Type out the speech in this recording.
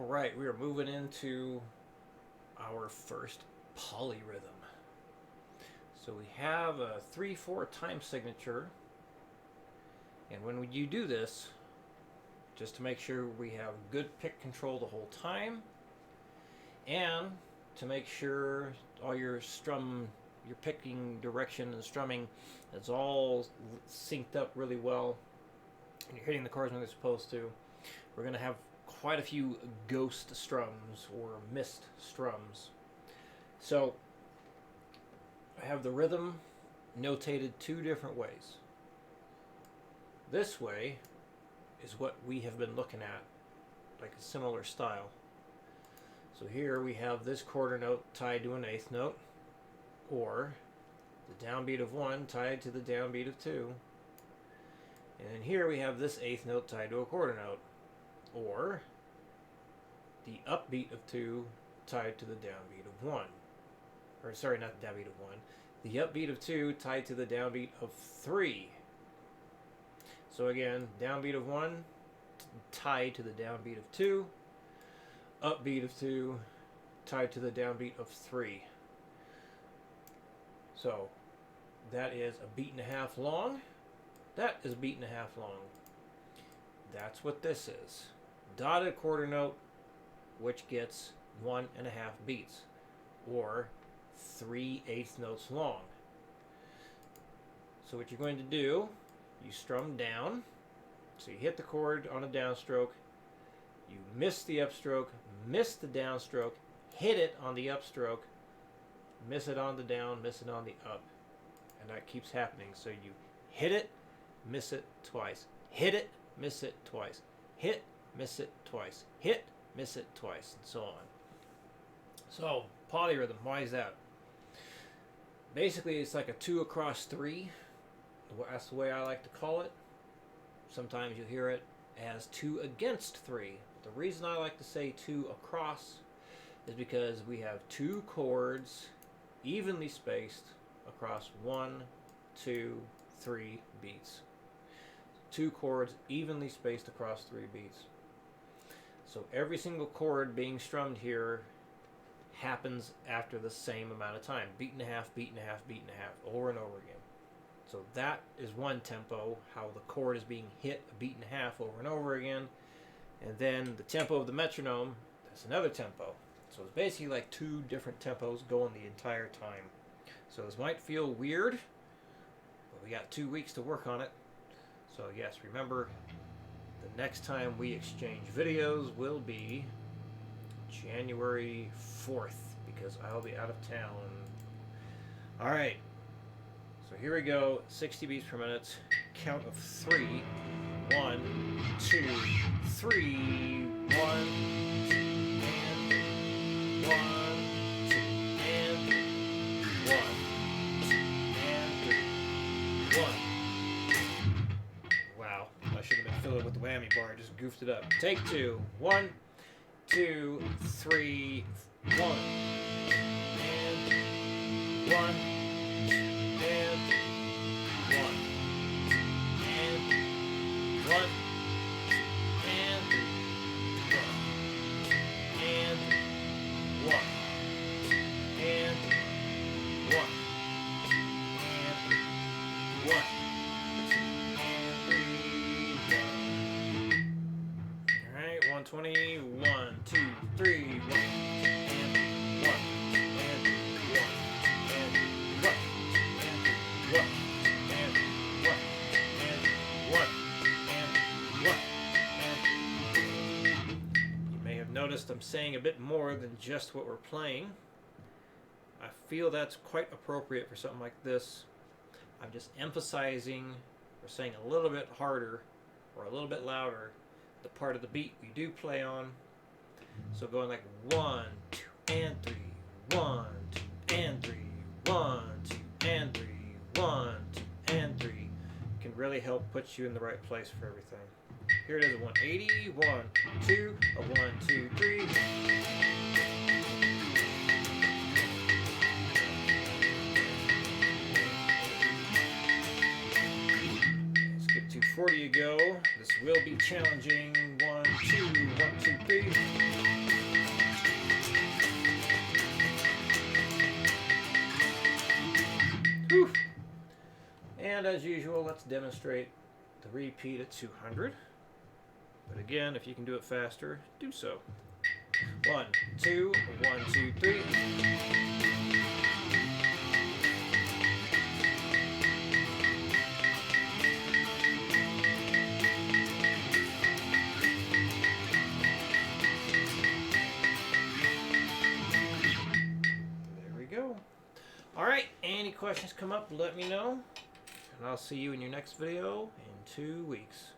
Alright, we are moving into our first polyrhythm. So we have a 3/4 time signature, and when you do this, just to make sure we have good pick control the whole time, and to make sure all your picking direction and strumming is all synced up really well, and you're hitting the chords when they're supposed to, we're going to have quite a few ghost strums or missed strums. So I have the rhythm notated two different ways. This way is what we have been looking at, like a similar style. So here we have this quarter note tied to an eighth note, or the downbeat of 1 tied to the downbeat of 2. And then here we have this eighth note tied to a quarter note, or the upbeat of 2 tied to the downbeat of 1. Or sorry, not the downbeat of 1. The upbeat of 2 tied to the downbeat of 3. So again, downbeat of 1 tied to the downbeat of 2. Upbeat of 2 tied to the downbeat of 3. So that is a beat and a half long. That is a beat and a half long. That's what this is. Dotted quarter note, which gets 1.5 beats, or 3/8 notes long. So what you're going to do, you strum down. So you hit the chord on a downstroke, you miss the upstroke, miss the downstroke, hit it on the upstroke, miss it on the down, miss it on the up. And that keeps happening. So you hit it, miss it twice. Hit it, miss it twice. Hit, miss it twice. Hit, miss it twice, and so on. So, polyrhythm, why is that? Basically, it's like a 2 across 3. That's the way I like to call it. Sometimes you'll hear it as 2 against 3. The reason I like to say 2 across is because we have 2 chords evenly spaced across 1, 2, 3 beats. 2 chords evenly spaced across 3 beats. So every single chord being strummed here happens after the same amount of time. Beat and a half, beat and a half, beat and a half, over and over again. So that is one tempo, how the chord is being hit a beat and a half over and over again. And then the tempo of the metronome, that's another tempo. So it's basically like 2 different tempos going the entire time. So this might feel weird, but we got 2 weeks to work on it. So yes, remember, the next time we exchange videos will be January 4th, because I'll be out of town. Alright, so here we go, 60 beats per minute, count of 3. 1, 2, 3, 1, 2, and 1, 2, and 1, 2, and 1. Wow, I should have been filling with the whammy bar, I just goofed it up. Take 2. 1, 2, 3, 1, and 1, and 1, and 1, and 1, and 1, and 1, and 1. Alright, 120, 1, 2, 3, 1, and 1, and 1, and 1, and 1, and 1, and 1, and 1, and you may have noticed I'm saying a bit more than just what we're playing. I feel that's quite appropriate for something like this. I'm just emphasizing or saying a little bit harder or a little bit louder the part of the beat we do play on. So going like 1, 2, and 3, 1, 2, and 3, 1, 2, and 3, 1, 2, and 3 can really help put you in the right place for everything. Here it is, a 180, 1, 2, a 1, 2, 3. Skip 240 you go. This will be challenging. 1, 2, 1, 2, 3. as usual, let's demonstrate the repeat at 200. But again, if you can do it faster, do so. 1, 2, 1, 2, 3. There we go. All right, any questions come up, let me know. And I'll see you in your next video in 2 weeks.